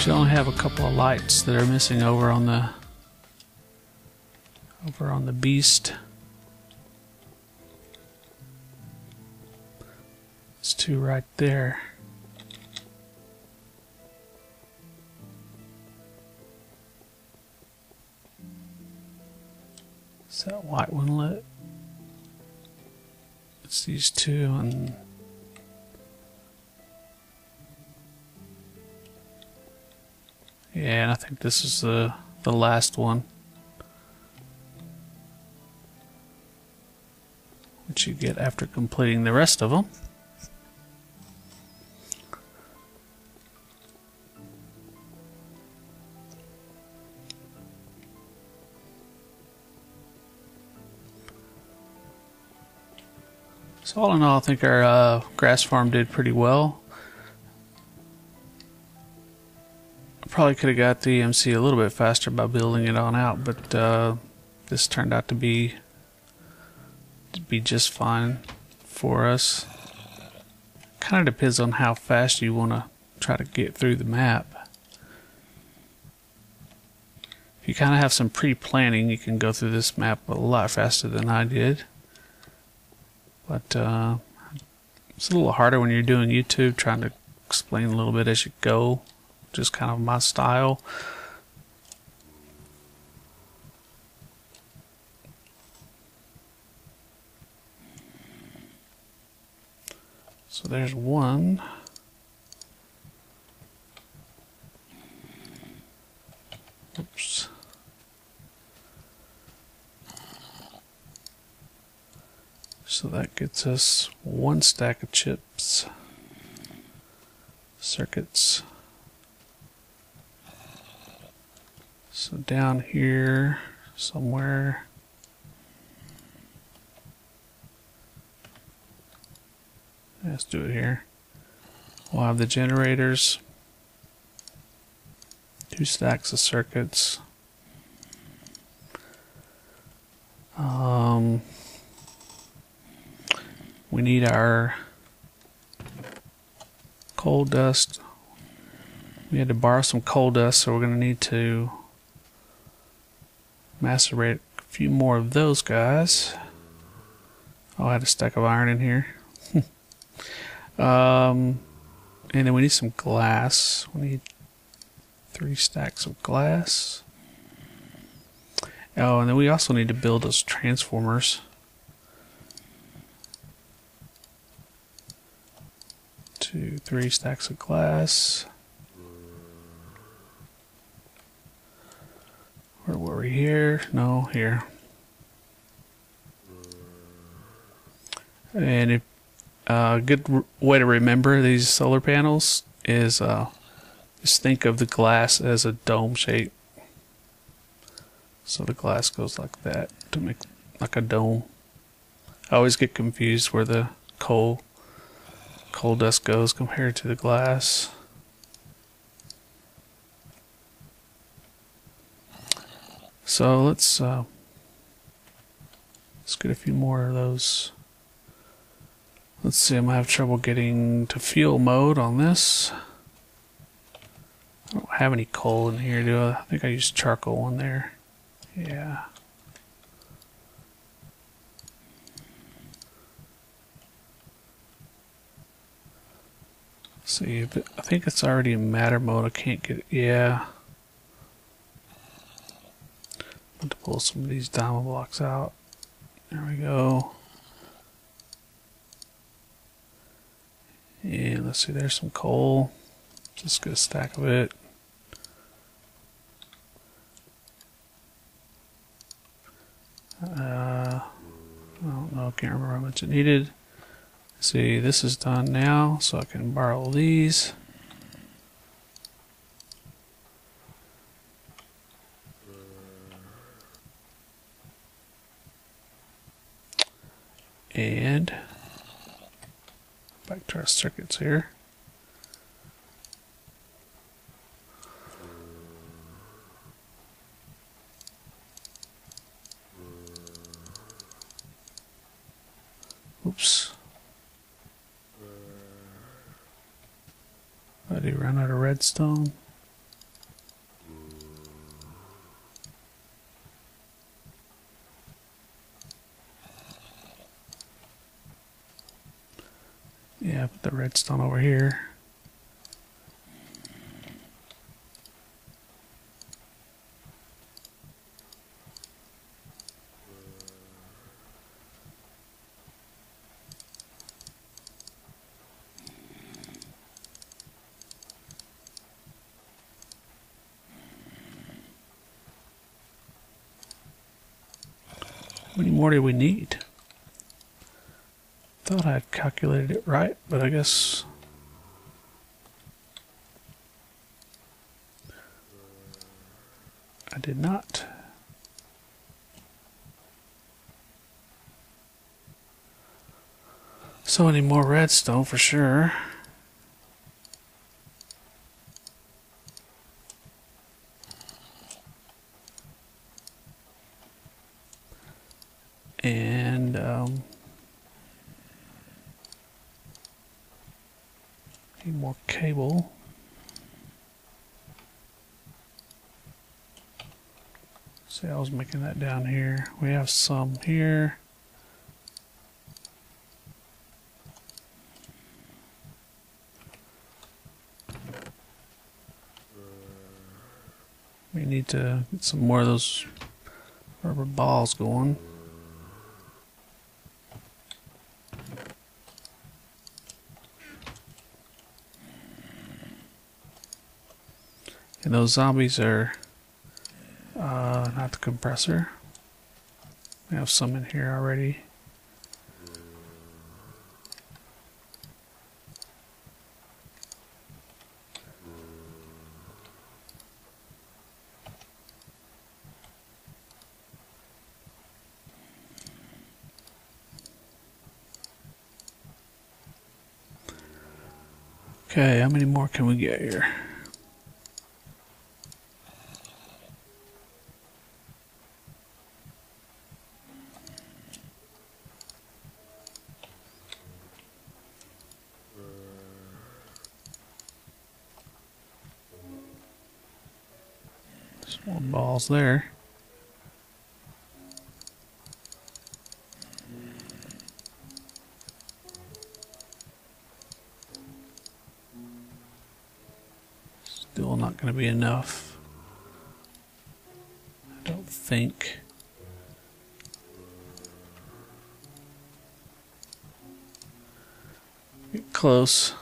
Should only have a couple of lights that are missing over on the beast. There's two right there. Is that white one lit? It's these two, and yeah, and I think this is the last one, which you get after completing the rest of them. So all in all, I think our grass farm did pretty well. I probably could have got the EMC a little bit faster by building it on out, but this turned out to be just fine for us. Kind of depends on how fast you want to try to get through the map. If you kind of have some pre-planning, you can go through this map a lot faster than I did. But it's a little harder when you're doing YouTube, trying to explain a little bit as you go. Just kind of my style. So there's one. Oops. So that gets us one stack of chips, circuits. So down here somewhere, let's do it here. We'll have the generators, two stacks of circuits. We need our coal dust. We had to borrow some coal dust, so we're going to need to macerate a few more of those guys. Oh, I had a stack of iron in here. And then we need some glass. We need 3 stacks of glass. Oh, and then we also need to build those transformers. 2, 3 stacks of glass. Where were we here? No, here. And if, a good way to remember these solar panels is just think of the glass as a dome shape. So the glass goes like that to make like a dome. I always get confused where the coal dust goes compared to the glass. So let's get a few more of those. Let's see, I might have trouble getting to fuel mode on this. I don't have any coal in here, do I? I think I used charcoal in there. Yeah. See, but I think it's already in matter mode. I can't get it. Yeah. I have to pull some of these diamond blocks out. There we go. And let's see, there's some coal. Just get a stack of it. I don't know, I can't remember how much it needed. See, this is done now, so I can borrow these. And back to our circuits here. Oops. I did run out of redstone. redstone over here. How many more do we need? Thought I'd calculated it right, but I guess I did not. So I need more redstone for sure. And need more cable. See, I was making that down here. We have some here. We need to get some more of those rubber balls going. And those zombies are not the compressor. We have some in here already. Okay, how many more can we get here? Some more balls there. Still not going to be enough. I don't think. Get close.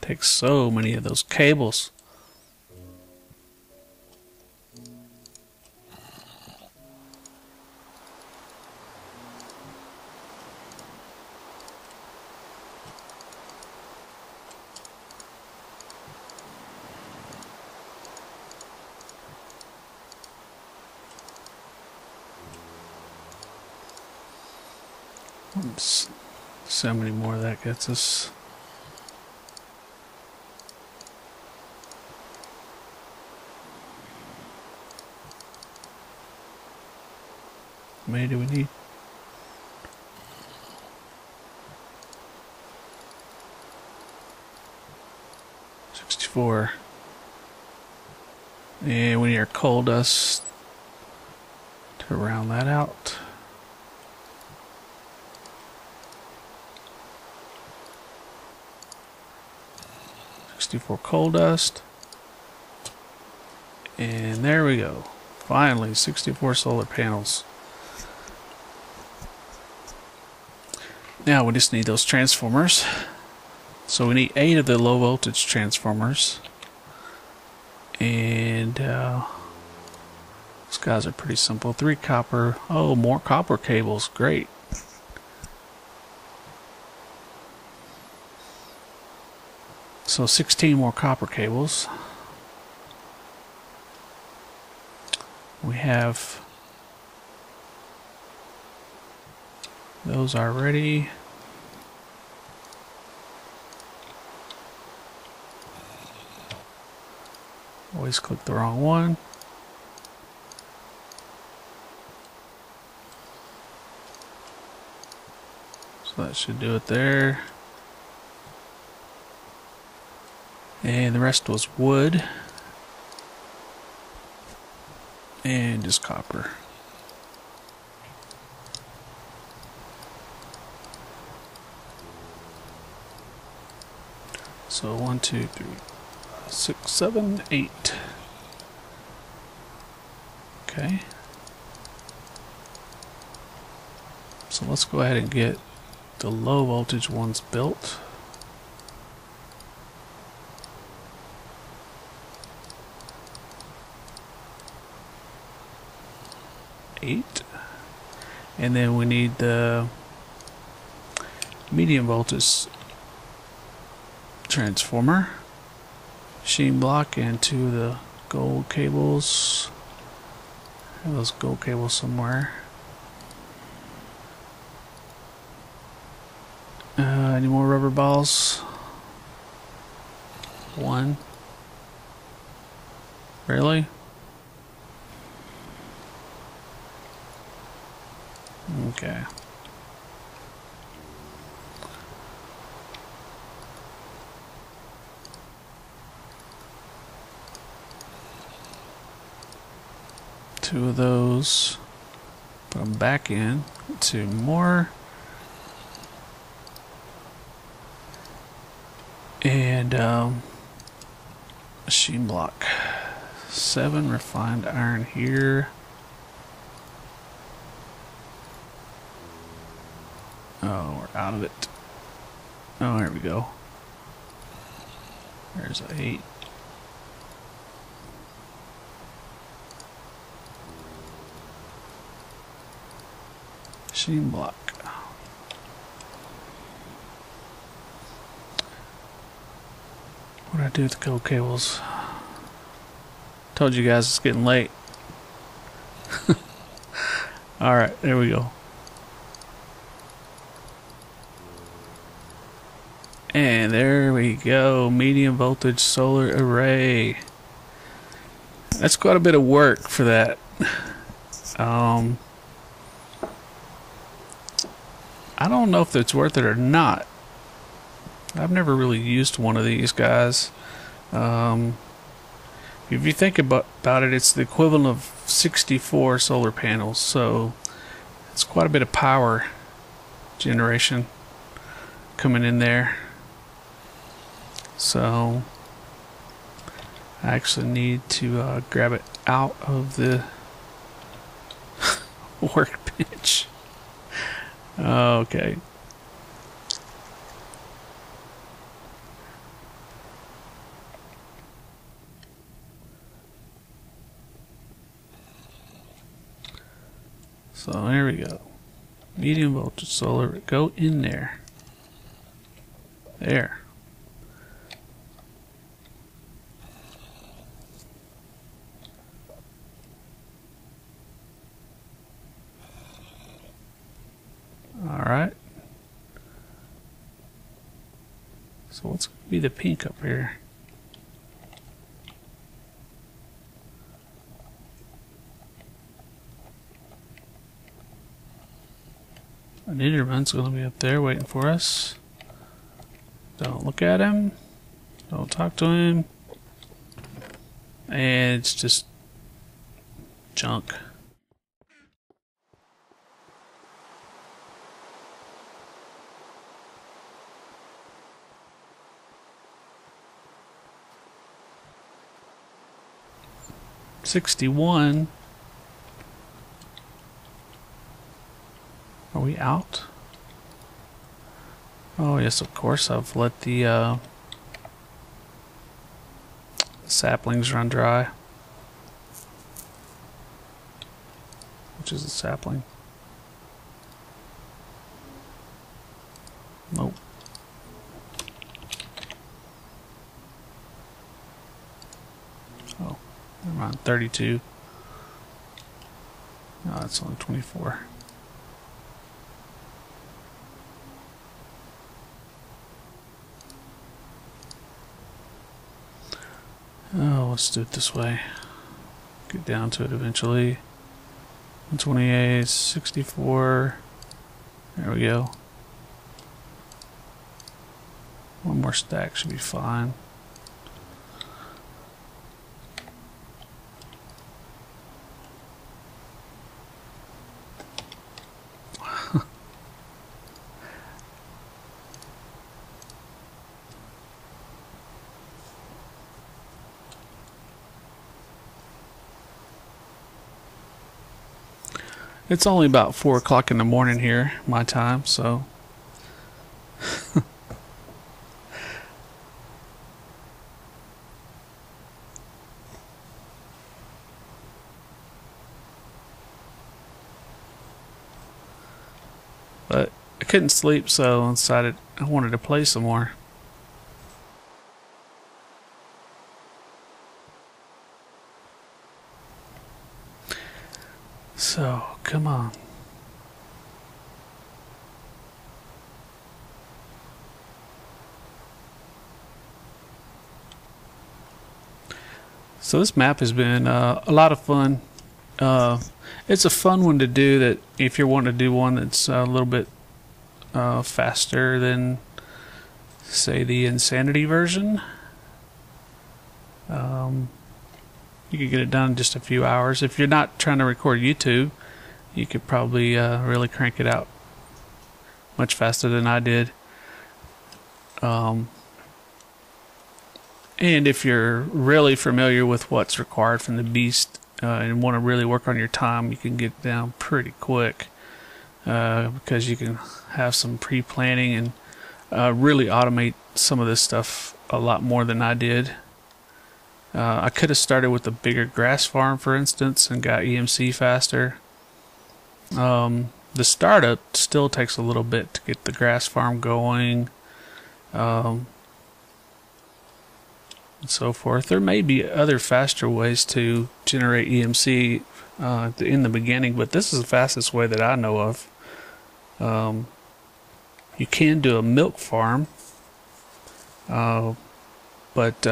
Takes so many of those cables. Oops. So many more that gets us. How many do we need? 64. And we need our coal dust to round that out. Coal dust, and there we go. Finally, 64 solar panels. Now we just need those transformers. So we need 8 of the low voltage transformers, and these guys are pretty simple. 3 copper. Oh, more copper cables. Great. So 16 more copper cables. We have those already. Always click the wrong one. So that should do it there. And the rest was wood and just copper. So 1, 2, 3, 6, 7, 8. Okay. So let's go ahead and get the low voltage ones built. Eight. And then we need the medium voltage transformer, machine block, and 2 of the gold cables. Have those gold cables somewhere. Any more rubber balls? 1. Really? Okay. Two of those. Put them back in. 2 more. And machine block. 7 refined iron here. Oh, we're out of it. Oh, here we go. There's 8. Machine block. What do I do with the gold cables? Told you guys it's getting late. Alright, there we go. And there we go. Medium voltage solar array. That's quite a bit of work for that. I don't know if it's worth it or not. I've never really used one of these guys. If you think about it, it's the equivalent of 64 solar panels, so it's quite a bit of power generation coming in there. So I actually need to grab it out of the workbench. Okay. So there we go. Medium voltage solar, go in there. There. Alright. So what's going to be the pink up here? An Enderman's going to be up there waiting for us. Don't look at him. Don't talk to him. And it's just junk. $61. Are we out? Oh yes, of course. I've let the saplings run dry. Which is a sapling? Nope. Oh, I'm on 32. No, it's only 24. Oh, let's do it this way. Get down to it eventually. 128, 64. There we go. One more stack should be fine. It's only about 4 o'clock in the morning here, my time, so but I couldn't sleep, so I decided I wanted to play some more. So, come on. So this map has been a lot of fun. It's a fun one to do, that if you're wanting to do one that's a little bit faster than, say, the Insanity version. You could get it done in just a few hours. If you're not trying to record YouTube, you could probably really crank it out much faster than I did. And if you're really familiar with what's required from the beast and want to really work on your time, you can get it down pretty quick, because you can have some pre-planning and really automate some of this stuff a lot more than I did. I could have started with a bigger grass farm, for instance, and got EMC faster. The startup still takes a little bit to get the grass farm going, and so forth. There may be other faster ways to generate EMC in the beginning, but this is the fastest way that I know of. You can do a milk farm, but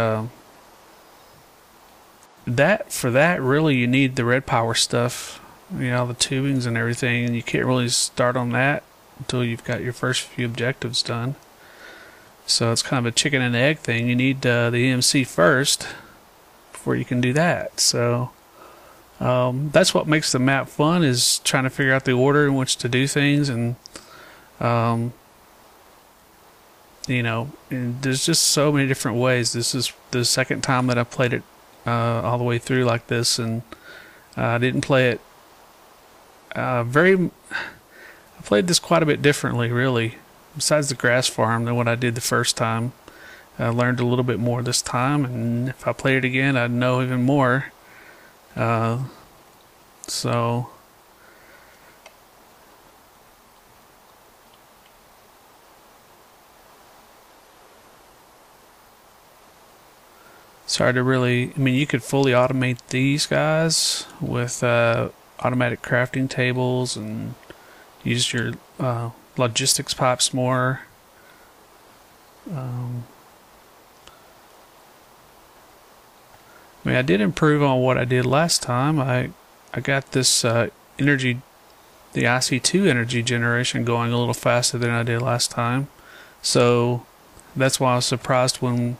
for that really you need the red power stuff, you know, the tubings and everything, and you can't really start on that until you've got your first few objectives done. So it's kind of a chicken and egg thing. You need the EMC first before you can do that. So that's what makes the map fun, is trying to figure out the order in which to do things, and you know, and there's just so many different ways. This is the second time that I played it all the way through like this, and I didn't play it I played this quite a bit differently, really, besides the grass farm, than what I did the first time. I learned a little bit more this time, and if I played it again, I'd know even more. So it's hard to really, I mean, you could fully automate these guys with automatic crafting tables and use your logistics pipes more. I mean, I did improve on what I did last time. I got this energy, the IC2 energy generation, going a little faster than I did last time. So that's why I was surprised when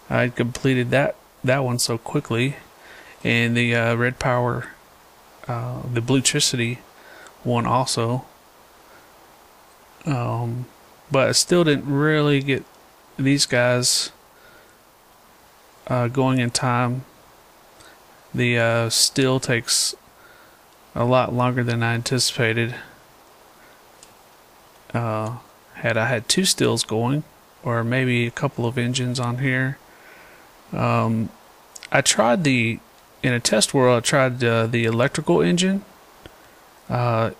I completed that one so quickly. And the red power, the bluetricity one also. But I still didn't really get these guys going in time. The still takes a lot longer than I anticipated. Had I had two stills going, or maybe a couple of engines on here. I tried in a test world, I tried the electrical engine, and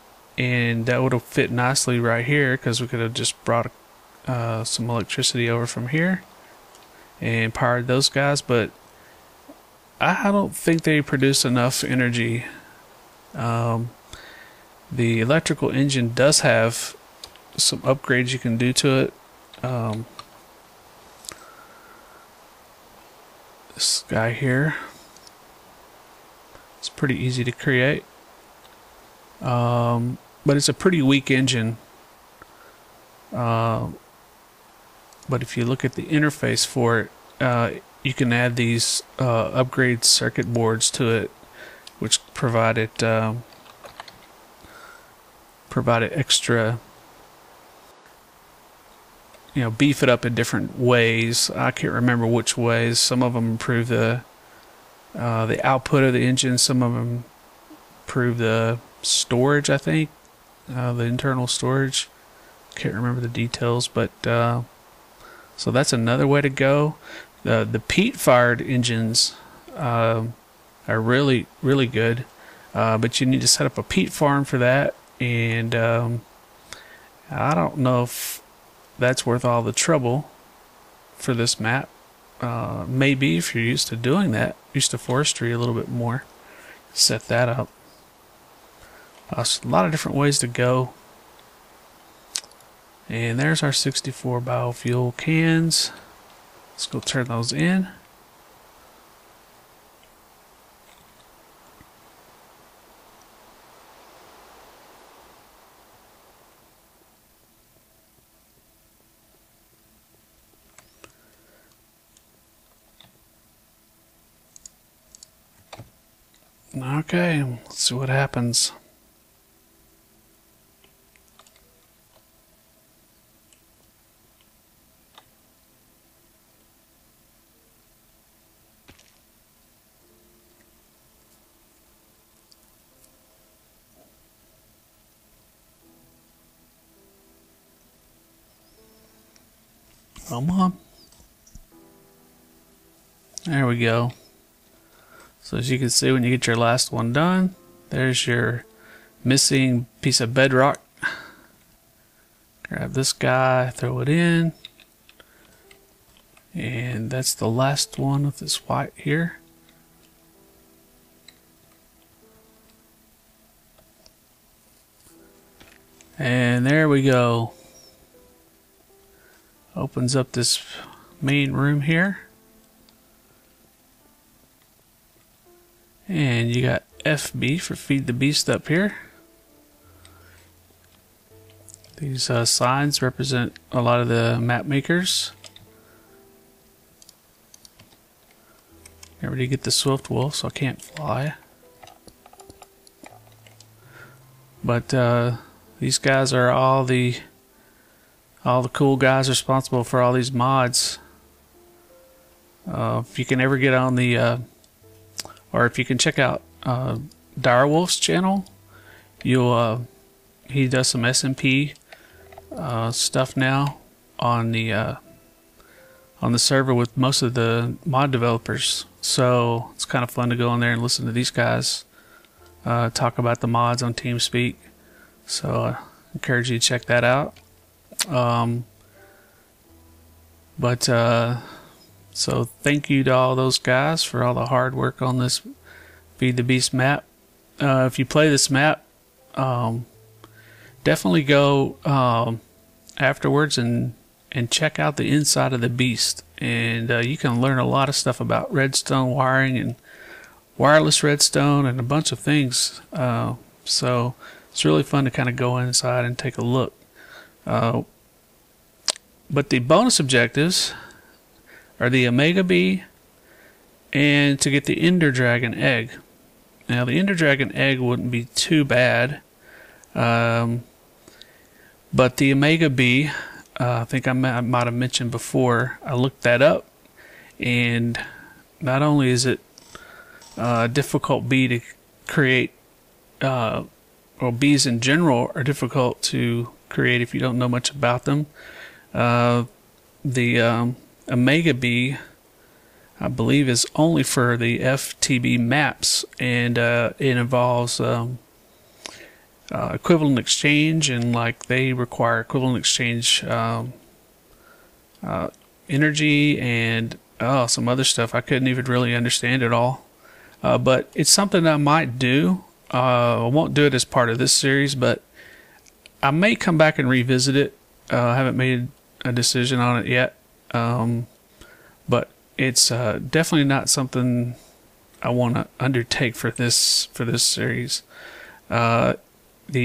that would have fit nicely right here, because we could have just brought some electricity over from here and powered those guys, but I don't think they produce enough energy. The electrical engine does have some upgrades you can do to it. This guy here, it's pretty easy to create, but it's a pretty weak engine. But if you look at the interface for it, you can add these upgrade circuit boards to it, which provide extra, you know, beef it up in different ways. I can't remember which ways. Some of them improve the output of the engine. Some of them improve the storage, I think, the internal storage. Can't remember the details, but so that's another way to go. The peat-fired engines are really good, but you need to set up a peat farm for that, and I don't know if that's worth all the trouble for this map. Maybe if you're used to doing that, used to forestry a little bit more, set that up. So a lot of different ways to go. And there's our 64 biofuel cans. Let's go turn those in. Okay, let's see what happens. Come on. There we go. So as you can see, when you get your last one done, there's your missing piece of bedrock. Grab this guy, throw it in. And that's the last one of this white here. And there we go. Opens up this main room here. And you got FB for Feed the Beast up here. These signs represent a lot of the map makers. I already get the Swift Wolf, so I can't fly. But these guys are all the cool guys responsible for all these mods. If you can ever get on the or if you can check out Direwolf's channel, you'll he does some SMP stuff now on the server with most of the mod developers. So it's kind of fun to go in there and listen to these guys talk about the mods on TeamSpeak. So I encourage you to check that out. So thank you to all those guys for all the hard work on this Feed the Beast map. If you play this map, definitely go afterwards and check out the inside of the beast. And you can learn a lot of stuff about redstone wiring and wireless redstone and a bunch of things. So it's really fun to kind of go inside and take a look. But the bonus objectives are the Omega Bee and to get the Ender Dragon egg. Now the Ender Dragon egg wouldn't be too bad, but the Omega Bee, I think I might have mentioned before, I looked that up, and not only is it a difficult bee to create, well, bees in general are difficult to create if you don't know much about them. The Omega Bee, I believe, is only for the FTB maps, and it involves equivalent exchange, and like they require equivalent exchange energy and some other stuff I couldn't even really understand at all. But it's something I might do. I won't do it as part of this series, but I may come back and revisit it. I haven't made a decision on it yet. But it's definitely not something I want to undertake for this series. The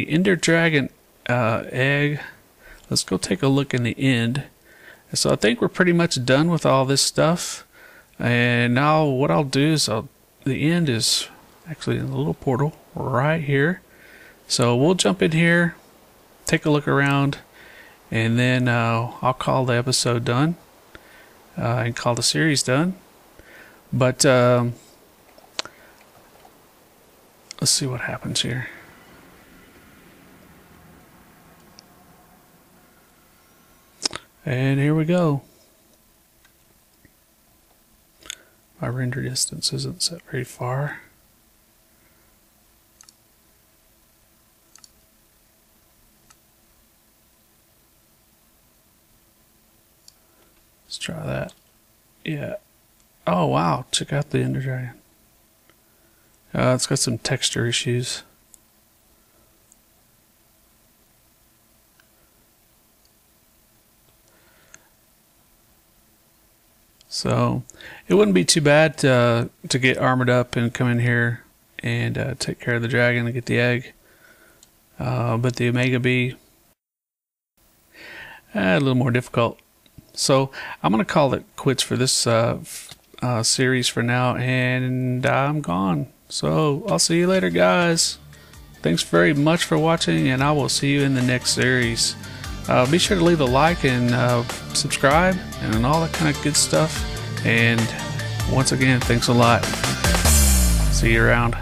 Ender Dragon egg. Let's go take a look in the end. So I think we're pretty much done with all this stuff. And now what I'll do is the end is actually in the little portal right here. So we'll jump in here, take a look around, and then I'll call the episode done. And call the series done. But let's see what happens here. And here we go. My render distance isn't set very far. Let's try that. Yeah. Oh wow, check out the Ender Dragon. It's got some texture issues. So it wouldn't be too bad to get armored up and come in here and take care of the dragon and get the egg. But the Omega Bee, a little more difficult. So I'm going to call it quits for this series for now, and I'm gone. So I'll see you later, guys. Thanks very much for watching, and I will see you in the next series. Be sure to leave a like and subscribe and all that kind of good stuff. And once again, thanks a lot. See you around.